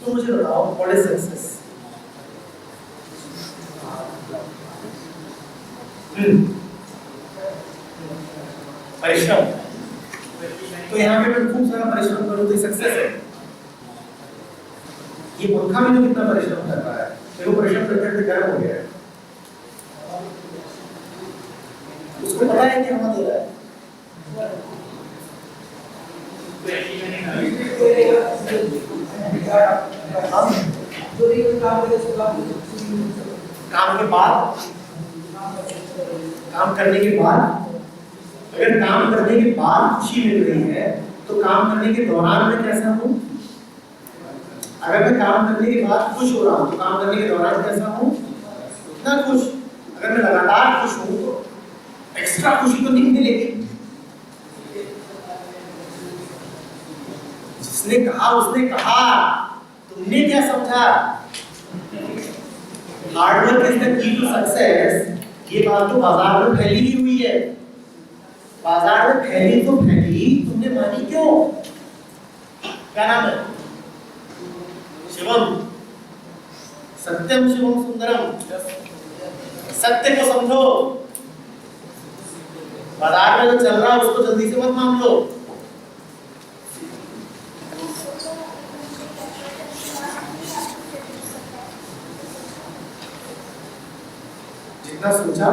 तो मुझे बताओ व्हाट इज सक्सेस? परिश्रम। तो यहाँ पे मैं खूब सारा परिश्रम करूँ तो सक्सेस है। ये मूर्खा में जो कितना परिश्रम कर रहा है, देखो परिश्रम करते गर्म हो गया है, उसको पता है कि हम दे रहा है। काम के बाद, काम करने के बाद, अगर काम करने के बाद खुशी मिल रही है तो काम करने के दौरान मैं कैसा हूँ? अगर मैं काम करने के बाद खुश हो रहा हूँ तो काम करने के दौरान कैसा हूँ? इतना खुश। अगर मैं लगातार खुश हूँ तो एक्स्ट्रा खुशी तो नहीं मिलेगी। जिसने कहा उसने कहा, तुमने क्या समझा? Hard work is the key to success. ये बात तो बाजार में फैली ही हुई है। बाजार में फैली तो फैली, तुमने मानी क्यों? क्या नाम है? शिवम, सत्यम शिवम सुंदरम। सत्य को समझो। बाजार में जो चल रहा है उसको जल्दी से मत मान लो। जितना सोचा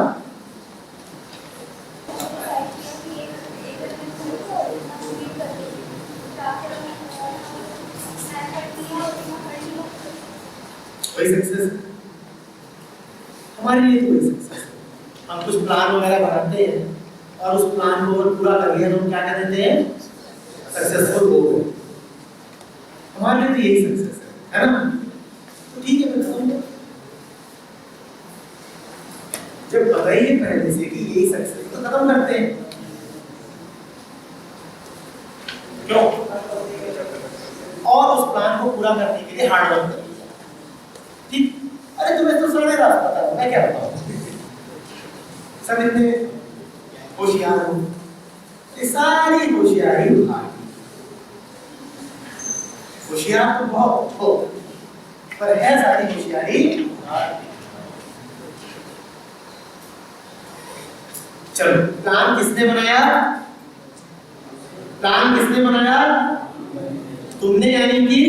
वही सक्सेस हमारे लिए। तो वही सक्सेस। हम कुछ प्लान वगैरह बनाते हैं और उस प्लान को पूरा कर लिया तो हम क्या कह देते हैं? सक्सेसफुल हो गए। हमारे लिए तो यही सक्सेस है ना? तो ठीक है, मैं बताऊंगा। जब बताइए पहले से कि यही सक्सेस, तो खत्म करते हैं। क्यों? और उस प्लान को पूरा करने के लिए हार्ड वर्क करिए। ठीक? अरे तुम्हें तो सारे रास्ता पता है, मैं क्या बताऊं? सब इतने होशियार हो, ये सारी होशियारी उठा। होशियार तो बहुत हो, पर है सारी होशियारी। चलो, प्लान किसने बनाया? प्लान किसने बनाया? तुमने, यानी कि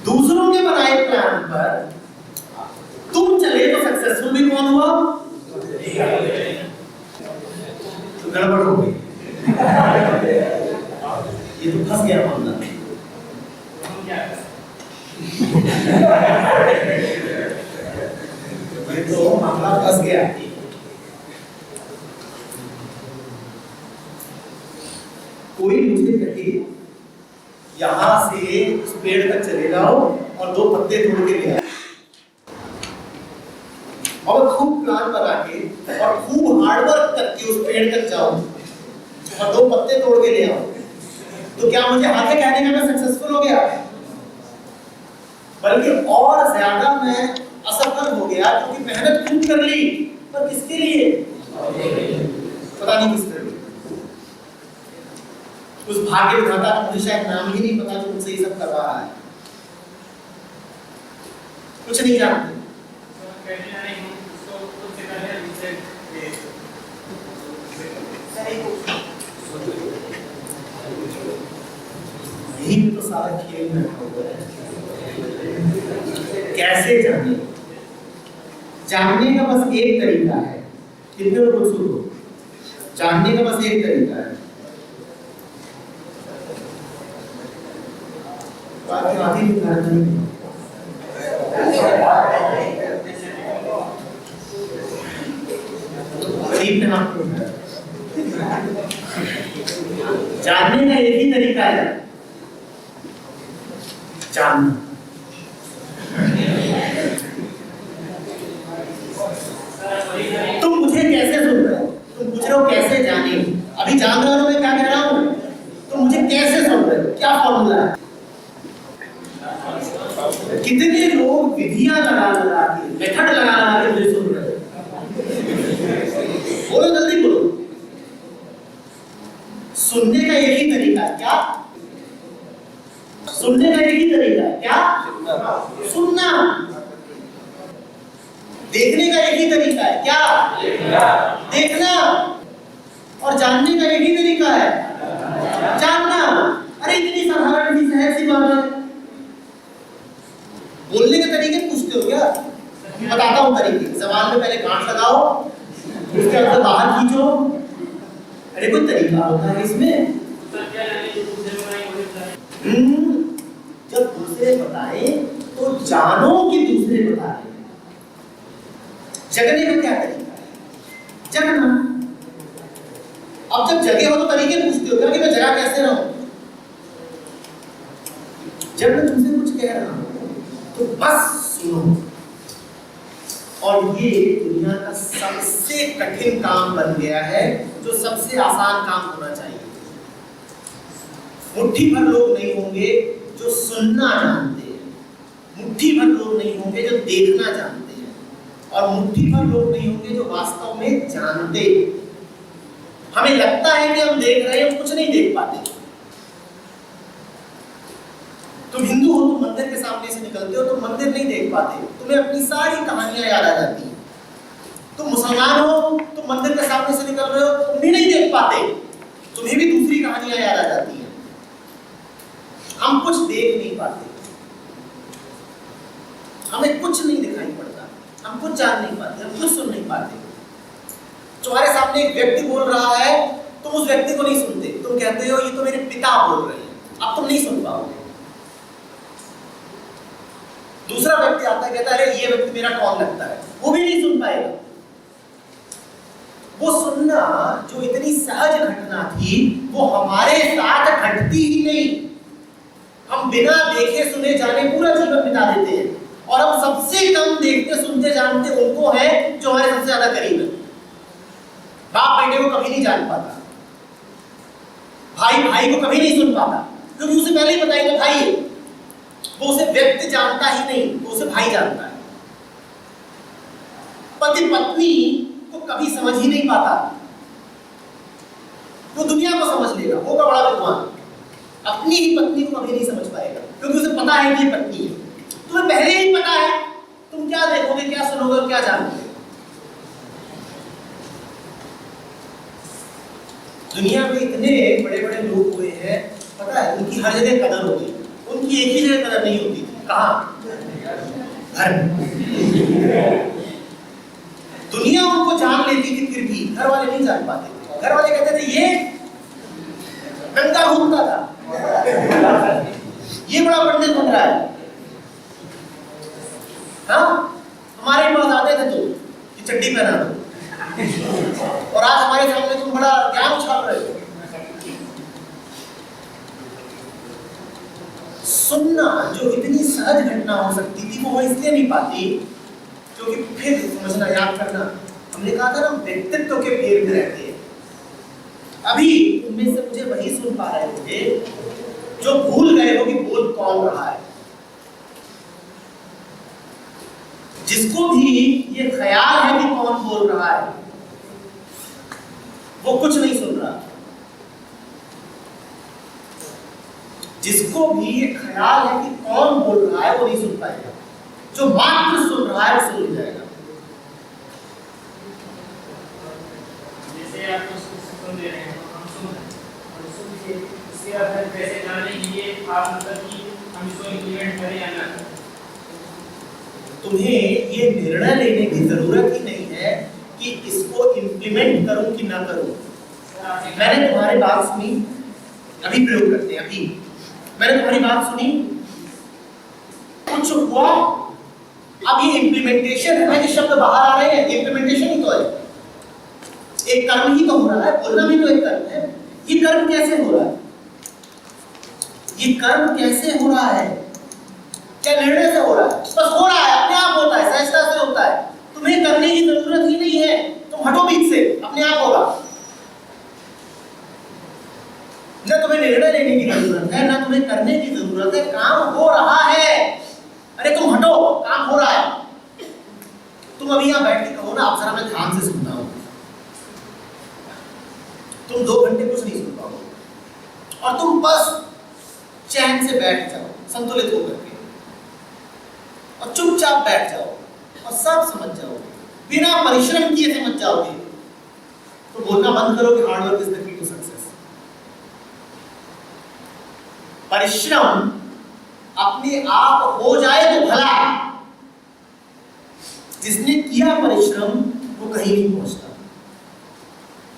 दूसरों के बनाए प्लान पर तुम चले तो सक्सेसफुल भी कौन हुआ? तो गड़बड़ हो गई। ये तो फंस गया मामला। ये तो मामला फंस गया। कोई मुझे कहे यहां से उस पेड़ तक चले जाओ और 2 पत्ते तोड़ के ले आओ, और खूब प्लान बना के और खूब हार्डवर्क करके उस पेड़ तक जाओ और 2 पत्ते तोड़ के ले आओ, तो क्या मुझे आगे कहने का मैं सक्सेसफुल हो गया? बल्कि और ज्यादा मैं असफल हो गया, क्योंकि मेहनत खूब कर ली, पर किसके लिए? पता नहीं किसके लिए। उस भाग्य विधाता का मुझे शायद नाम ही नहीं पता जो मुझसे ये सब करवा रहा है। कुछ नहीं जानते। यही तो सारा खेल में है। कैसे जाने? जानने का बस एक तरीका है। कितने लोग उत्सुक हो? जानने का बस एक तरीका है। आधी नहीं। जानने का एक ही तरीका है, जानना। तुम मुझे कैसे सुन रहे हो? तुम पूछ रहे हो कैसे जाने? अभी जान रहे हो मैं क्या कह रहा हूं? तुम मुझे कैसे सुन रहे हो? क्या फॉर्मूला है? कितने लोग विधियां लगा के, मेथड लगा के मुझे सुन रहे हो? बोलो, जल्दी बोलो। सुनने का एक ही तरीका है, क्या? देखने का एक ही तरीका है, क्या? देखना। और जानने का एक ही तरीका है, जानना। अरे इतनी साधारण सी सहज सी बात है। बोलने के तरीके पूछते हो क्या? बताता हूँ तरीके। जबान में पहले गांठ लगाओ, उसके बाद बाहर खींचो। अरे कोई तरीका होता है इसमें। जब दूसरे बताए तो जानो कि दूसरे बताए। जगने का क्या तरीका है? जगना। अब जब जगे हो तो तरीके पूछते हो क्या कि मैं जगा कैसे रहूं? जब मैं तुमसे कुछ कह रहा हूं तो बस सुनो। और ये दुनिया का सबसे कठिन काम बन गया है, जो सबसे आसान काम होना चाहिए। मुट्ठी भर लोग नहीं होंगे जो सुनना जानते हैं, मुट्ठी भर लोग नहीं होंगे जो देखना जानते हैं, और मुट्ठी भर लोग नहीं होंगे जो वास्तव में जानते। हमें लगता है कि हम देख रहे हैं, हम कुछ नहीं देख पाते। तुम हिंदू हो, तुम मंदिर के सामने से निकलते हो, तुम मंदिर नहीं देख पाते, तुम्हें अपनी सारी कहानियां याद आ जाती हैं। तुम मुसलमान हो, तुम मंदिर के सामने से निकल रहे हो, तुम भी नहीं देख पाते, तुम्हें भी दूसरी कहानियां याद आ जाती हैं। हम कुछ देख नहीं पाते, हमें कुछ नहीं दिखाई पड़ता, हम कुछ जान नहीं पाते, हम कुछ सुन नहीं पाते। तुम्हारे सामने एक व्यक्ति बोल रहा है, तुम उस व्यक्ति को नहीं सुनते, तुम कहते हो ये तो मेरे पिता बोल रहे हैं, अब तुम नहीं सुन पाओगे। दूसरा व्यक्ति आता है, कहता है अरे ये व्यक्ति मेरा कौन लगता है, वो भी नहीं सुन पाएगा। वो सुनना जो इतनी सहज घटना थी, वो हमारे साथ घटती ही नहीं। हम बिना देखे सुने जाने पूरा जीवन बिता देते हैं, और हम सबसे कम देखते सुनते जानते उनको है जो हमारे सबसे ज्यादा करीब है। बाप बेटे को कभी नहीं जान पाता, भाई भाई को कभी नहीं सुन पाता, क्योंकि उसे पहले ही पता है कि भाई है। वो उसे व्यक्ति जानता ही नहीं, वो उसे भाई जानता है। पति पत्नी को कभी समझ ही नहीं पाता, वो दुनिया को समझ लेगा, होगा बड़ा विद्वान, अपनी ही पत्नी को कभी नहीं समझ पाएगा, क्योंकि उसे पता है कि ये पत्नी है। तुम्हें पहले ही पता है, तुम क्या देखोगे, क्या सुनोगे, क्या जानोगे। दुनिया में इतने बड़े बड़े लोग हुए हैं, पता है उनकी हर जगह कदर हो गई, उनकी एक ही जगह कदर नहीं होती थी। कहाँ? घर। दुनिया उनको जान लेती थी, फिर भी घर वाले नहीं जान पाते। घर वाले कहते थे ये नंगा घूमता था, ये बड़ा पंडित बन रहा है। हाँ, हमारे पास आते थे तो ये चड्डी पहना दो, और आज हमारे सामने तुम बड़ा ज्ञान उछाल रहे हो। सुनना जो इतनी सहज घटना हो सकती थी, वो इसलिए नहीं पाती क्योंकि फिर समझना, याद करना, हमने कहा था ना व्यक्तित्व के फेर में रहते हैं। अभी उनमें से मुझे वही सुन पा रहे होंगे जो भूल गए हो कि बोल कौन रहा है। जिसको भी ये ख्याल है कि कौन बोल रहा है, वो कुछ नहीं सुन रहा। जिसको भी ये ख्याल है कि कौन बोल रहा है, वो नहीं सुन पाएगा। जो मात्र सुन रहा है, वो सुन जाएगा। जैसे आप सुन दे रहे हैं, हम सुन रहे हैं, और सुन के इसके अर्थ कैसे जाने के लिए आप मतलब कि हम इसको इम्प्लीमेंट करें या ना। तुम्हें ये निर्णय लेने की जरूरत ही नहीं है कि इसको इम्प्लीमेंट करूं कि ना करूं। मैंने तुम्हारी बात सुनी, अभी प्रयोग करते हैं। अभी मैंने तुम्हारी बात सुनी, कुछ हुआ, अब ये इम्प्लीमेंटेशन है। जो शब्द बाहर आ रहे हैं, इम्प्लीमेंटेशन ही तो है, एक कर्म ही तो हो रहा है। बोलना भी तो एक कर्म है। ये कर्म कैसे हो रहा है? ये कर्म कैसे हो रहा है? क्या निर्णय से हो रहा है? बस हो रहा है, अपने आप होता है, सहजता से होता है। तुम्हें करने की जरूरत ही नहीं है, तुम हटो बीच से, अपने आप होगा। न तुम्हें निर्णय लेने की जरूरत है, न तुम्हें करने की जरूरत है, काम हो रहा है। अरे तुम हटो, काम हो रहा है। तुम अभी यहाँ बैठ के कहो ना, आप जरा मैं ध्यान से सुनता हूँ, तुम 2 घंटे कुछ नहीं सुन पाओगे, और तुम बस चैन से बैठ जाओ, संतुलित होकर के, और चुपचाप बैठ जाओ, और सब समझ जाओगे, बिना परिश्रम किए समझ जाओगे, तो बोलना बंद करो कि hard work is the key to success. परिश्रम अपने आप हो जाए तो भला, जिसने किया परिश्रम वो कहीं नहीं पहुंचता।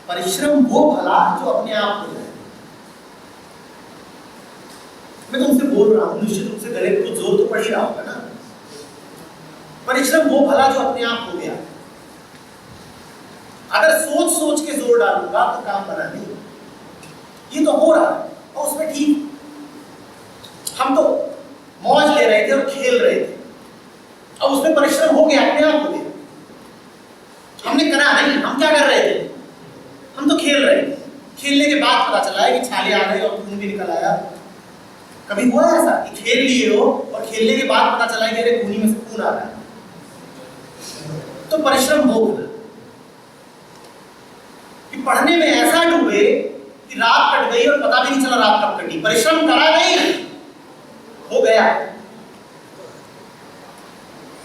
परिश्रम वो भला जो अपने आप हो जाए। मैं तुमसे बोल रहा हूं, निश्चित रूप से गले में कुछ जोर तो पड़ ही रहा होगा ना। परिश्रम वो भला जो अपने आप हो गया। अगर सोच सोच के जोर डालूंगा तो काम बना नहीं। ये तो हो रहा है और उसमें ठीक, हम तो मौज ले रहे थे और खेल रहे थे, अब उसमें परिश्रम हो गया, अपने आप हो गया। हमने करा नहीं, हम क्या कर रहे थे, हम तो खेल रहे थे। खेलने के बाद पता चला है कि छाले आ गए और खून भी निकल आया। कभी हुआ है ऐसा कि खेल लिए हो और खेलने के बाद पता चला है कि अरे खूनी में से खून आ रहा है? तो परिश्रम वो होगा कि पढ़ने में ऐसा डूबे कि रात कट गई और पता भी नहीं चला रात कब कटी। परिश्रम करा नहीं, हो गया।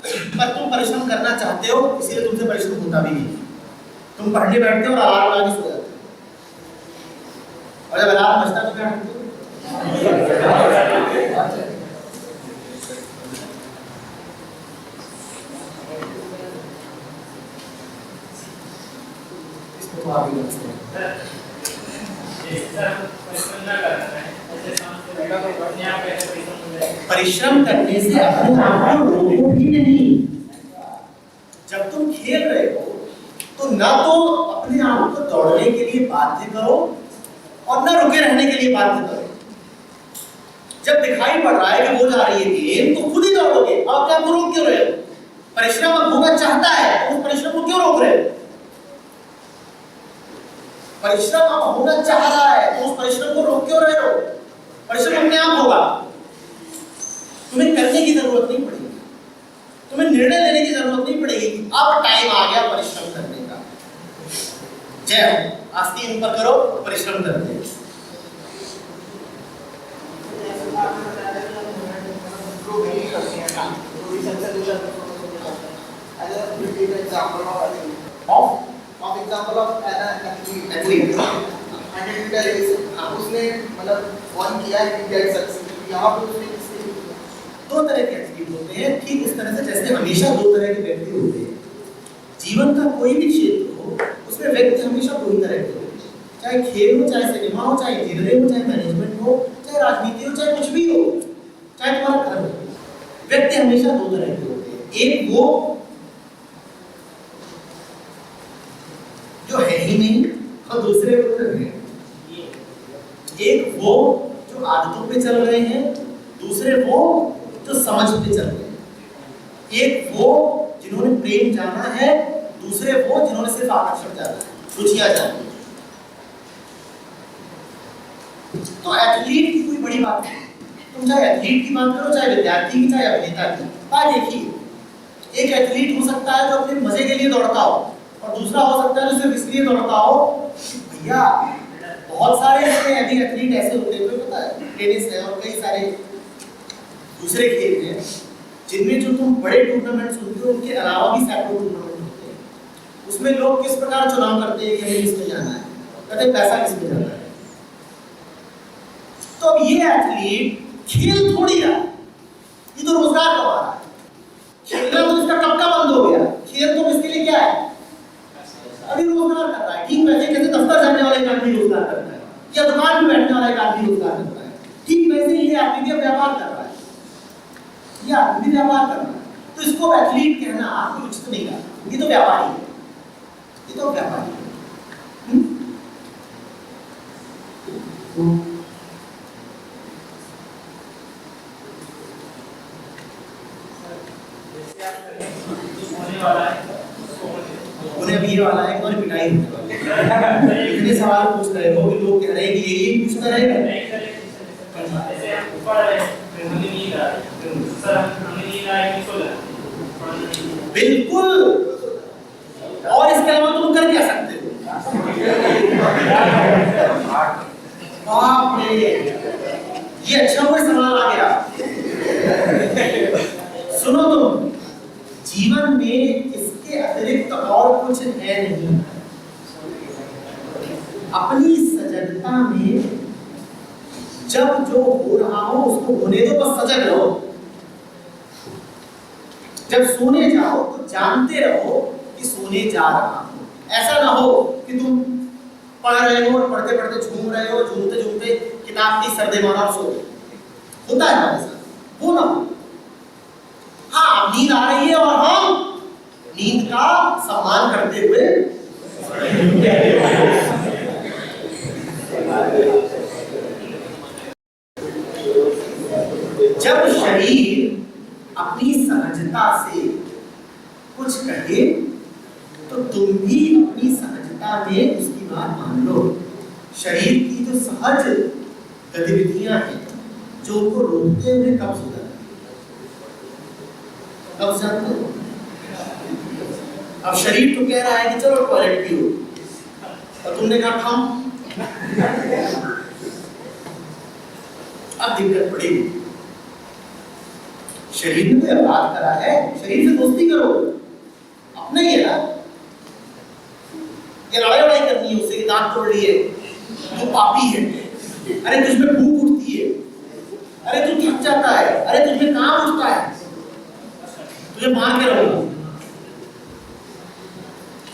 पर तुम परिश्रम करना चाहते हो, इसीलिए तुमसे परिश्रम होता भी नहीं। तुम पढ़ने बैठते हो और अलार्म लगा के सो जाते हो, और जब अलार्म बजता तो क्या करते हो? इसको आप ही जानते हैं। परिश्रम करने से अपने आप को रोको भी नहीं। जब तुम खेल रहे हो तो ना तो अपने आप को दौड़ने के लिए बाध्य करो और ना रुके रहने के लिए बाध्य करो। जब दिखाई पड़ रहा है कि वो जा रही है गेम, तो खुद ही दौड़ोगे। आप क्या रोक क्यों रहे हो? परिश्रम अब होना चाहता है तो उस परिश्रम को क्यों रोक रहे हो? परिश्रम अब होना चाह रहा है तो उस परिश्रम को रोक क्यों रहे हो? परिश्रम अपने आप होगा। तुम्हें करने की जरूरत नहीं पड़ेगी, तुम्हें निर्णय लेने की जरूरत नहीं पड़ेगी कि अब टाइम आ गया परिश्रम करने का। जय हो, आस्तीन ऊपर करो, परिश्रम करते हैं। उसने मतलब वन किया है, यहाँ पे उसने दो तरह के एथलीट होते हैं, ठीक इस तरह से जैसे हमेशा दो तरह के व्यक्ति होते हैं। जीवन का कोई भी क्षेत्र हो, उसमें व्यक्ति हमेशा दो ही तरह के होते हैं। चाहे खेल हो, चाहे सिनेमा हो, चाहे इंजीनियरिंग हो, चाहे मैनेजमेंट हो, चाहे राजनीति हो, चाहे कुछ भी हो, चाहे तुम्हारा घर हो, व्यक्ति हमेशा दो तरह के होते हैं। एक वो जो है ही नहीं, और दूसरे वो जो है। एक वो जो आदतों पे चल रहे हैं, दूसरे वो जो समझ पे चल रहे हैं। एक वो जिन्होंने प्रेम जाना है, दूसरे वो जिन्होंने सिर्फ आकर्षण जाना है, रुचियां जानी है। तो एथलीट की कोई बड़ी बात नहीं। तुम चाहे एथलीट की बात करो, चाहे विद्यार्थी की, चाहे अभिनेता की, बात देखिए, एक एथलीट हो सकता है जो अपने मजे के लिए दौड़ता हो, और दूसरा हो सकता है जो सिर्फ इसलिए दौड़ता हो भैया। बहुत सारे इसमें अभी एथलीट ऐसे होते हैं, पता है, टेनिस है और कई सारे दूसरे खेल हैं जिनमें जो तुम बड़े टूर्नामेंट सुनते हो उनके अलावा भी सैकड़ों टूर्नामेंट होते हैं। उसमें लोग किस प्रकार चुनाव करते हैं कि हमें किसमें जाना है, कहते हैं पैसा किसमें जाना है। तो अब ये एथलीट खेल थोड़ी रहा, ये तो रोजगार कमा रहा है। खेलना तो इसका कब का बंद हो गया। खेल तो इसके लिए क्या है, अभी रोजगार कर रहा है। ठीक वैसे कैसे दफ्तर जाने वाला एक आदमी रोजगार करता है, या दुकान में बैठने वाला एक आदमी रोजगार करता है, ठीक वैसे ये आदमी भी व्यापार कर रहा है, ये आदमी व्यापार कर रहा है। तो इसको एथलीट कहना आपको उचित नहीं लगा, ये तो व्यापारी है, ये तो व्यापारी है। उन्हें अभी ये वाला है और पिटाई होने वाली है। इतने सवाल पूछ रहे हो कि लोग कह रहे हैं कि यही पूछता रहेगा। ऐसे ऊपर है, हमें नहीं रहा सर, हमें नहीं रहा है कि बिल्कुल। और इसके अलावा तुम कर क्या सकते हो? बाप रे, ये अच्छा कोई सवाल आ गया। सुनो, तुम जीवन में अतिरिक्त और कुछ है नहीं। अपनी सजगता में जब जो हो रहा हो उसको होने दो, बस सजग रहो। जब सोने जाओ तो जानते रहो कि सोने जा रहा हो। ऐसा ना हो कि तुम पढ़ रहे हो और पढ़ते पढ़ते झूम रहे हो, झूमते झूमते किताब की सर्दे मारा और सो गए। होता है हमारे साथ, वो ना हो। हाँ, नींद आ रही है और हम नींद का सम्मान करते हुए जब शरीर अपनी सहजता से कुछ कहे तो तुम भी अपनी सहजता में उसकी बात मान लो। शरीर की जो सहज गतिविधियां हैं जो उनको रोकते हुए कब सुधरती, कब जानते हो? अब शरीर तो कह रहा है कि चलो टॉयलेट पियो और तुमने कहा हम अब दिक्कत पड़ेगी। शरीर ने तो अपराध करा है, शरीर से दोस्ती करो, अपना ही है ना। ये लड़ाई करनी है उससे, दांत तोड़ लिए, तू पापी है, अरे तुझमें भूख उठती है, अरे तू थक जाता है, अरे तुझमें काम उठता है, तुझे मार के रहो।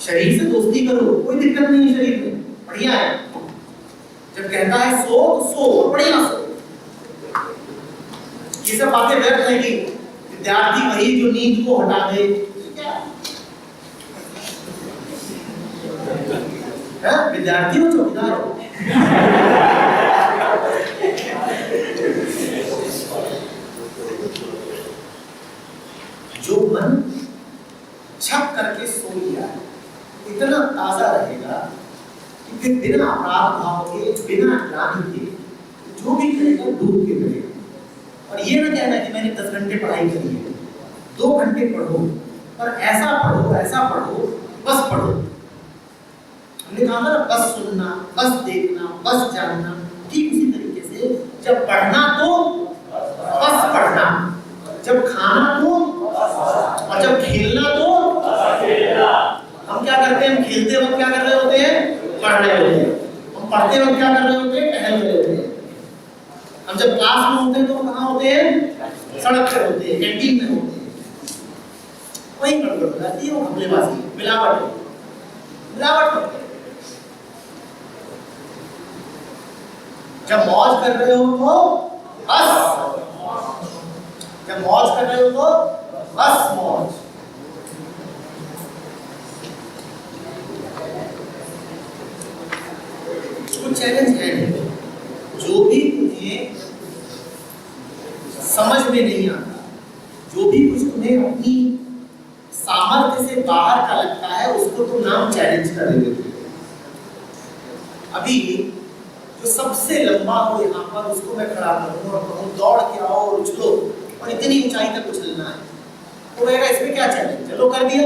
शरीर से दोस्ती करो, कोई दिक्कत नहीं है शरीर में, बढ़िया है। जब कहता है सो तो सो, बढ़िया सो। ये सब बातें व्यर्थ है कि विद्यार्थी वही जो नींद को हटा दे, क्या है? विद्यार्थी हो चौकीदार हो? जो मन छप करके सो लिया है इतना ताजा रहेगा कि फिर बिना अपराध भाव के, बिना ग्लानि के जो भी करेगा डूब के करेगा। और ये ना कहना कि मैंने 10 घंटे पढ़ाई करी है, 2 घंटे पढ़ो, पर ऐसा पढ़ो, बस पढ़ो। हमने कहा था ना, बस सुनना, बस देखना, बस जानना। ठीक उसी तरीके से जब पढ़ना तो बस पढ़ना, जब खाना तो, और जब खेलना तो हम क्या करते हैं? हम खेलते वक्त क्या कर रहे होते हैं? पढ़ रहे होते हैं। हम पढ़ते वक्त क्या कर रहे होते हैं? टहल रहे होते हैं। हम जब क्लास में होते हैं तो कहाँ होते हैं? सड़क पर होते हैं, कैंटीन में होते हैं। वही गड़बड़ हो जाती है, वो घपलेबाजी, मिलावट करते हैं। जब मौज कर रहे हो तो बस, जब मौज कर रहे हो तो बस मौज। कुछ चैलेंज है जो भी तुम्हें समझ में नहीं आता, जो भी कुछ तुम्हें अपनी सामर्थ्य से बाहर का लगता है, उसको तुम नाम चैलेंज कर देते हो। अभी जो सबसे लंबा हो यहाँ पर उसको मैं खड़ा करूँ और कहूँ दौड़ के आओ और उछलो और इतनी ऊंचाई तक उछलना है, तो कहेगा इसमें क्या चैलेंज? चलो कर दिया।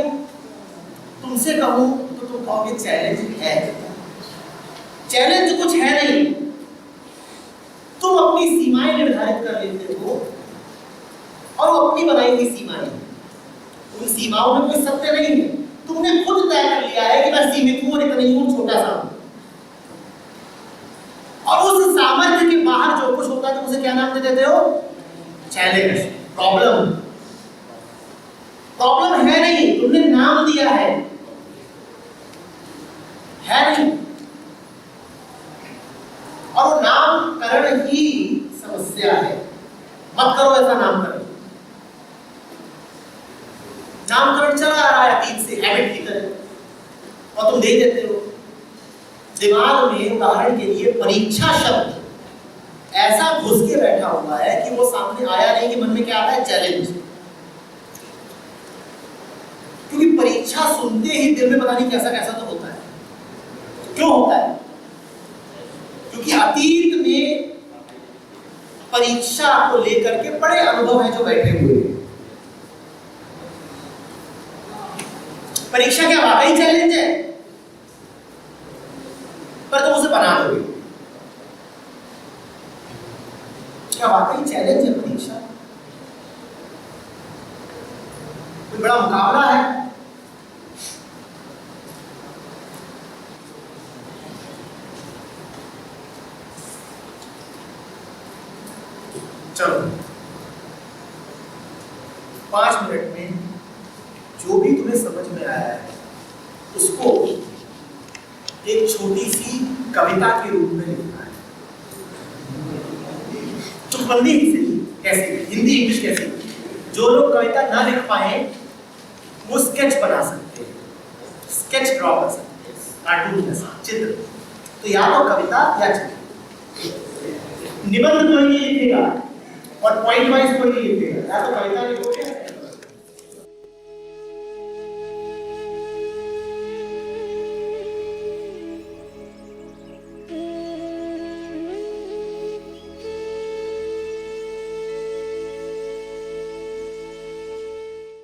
तुमसे कहूँ तो तुम कहोगे चैलेंज है। चैलेंज कुछ है नहीं, तुम अपनी सीमाएं निर्धारित कर लेते हो और वो अपनी बनाई हुई सीमाएं, उन सीमाओं में कोई सत्य नहीं है। तुमने खुद तय कर लिया है कि मैं सीमित हूं और इतना ही हूं, छोटा सा हूं, और उस सामर्थ्य के बाहर जो कुछ होता है तुम उसे क्या नाम दे देते हो? Challenge, problem. प्रॉब्लम है नहीं, तुमने नाम दिया है नहीं, और वो नामकरण ही समस्या है। मत करो ऐसा नामकरण। नामकरण चला आ रहा है अतीत से, हैबिट की तरह, और तुम दे देते हो। दिमाग में उदाहरण के लिए परीक्षा शब्द ऐसा घुस के बैठा हुआ है कि वो सामने आया नहीं कि मन में क्या आता है? चैलेंज। क्योंकि परीक्षा सुनते ही दिल में पता नहीं कैसा कैसा तो होता है। क्यों होता है? क्योंकि अतीत में परीक्षा को लेकर के बड़े अनुभव हैं जो बैठे हुए हैं। परीक्षा क्या वाकई चैलेंज है? पर तुम उसे बना दोगे। क्या वाकई चैलेंज है परीक्षा? कोई बड़ा मुकाबला है? चलो 5 मिनट में जो भी तुम्हें समझ में आया है उसको एक छोटी सी कविता के रूप में लिखना है। चुकबंदी ही सही, कैसे हिंदी इंग्लिश कैसे। जो लोग कविता ना लिख पाए वो स्केच बना सकते हैं, स्केच ड्रॉ कर सकते हैं, कार्टून जैसा चित्र। तो या तो कविता या चित्र। निबंध कोई नहीं लिखेगा और पॉइंट वाइज कोई नहीं लिखेगा, या तो कविता लिखो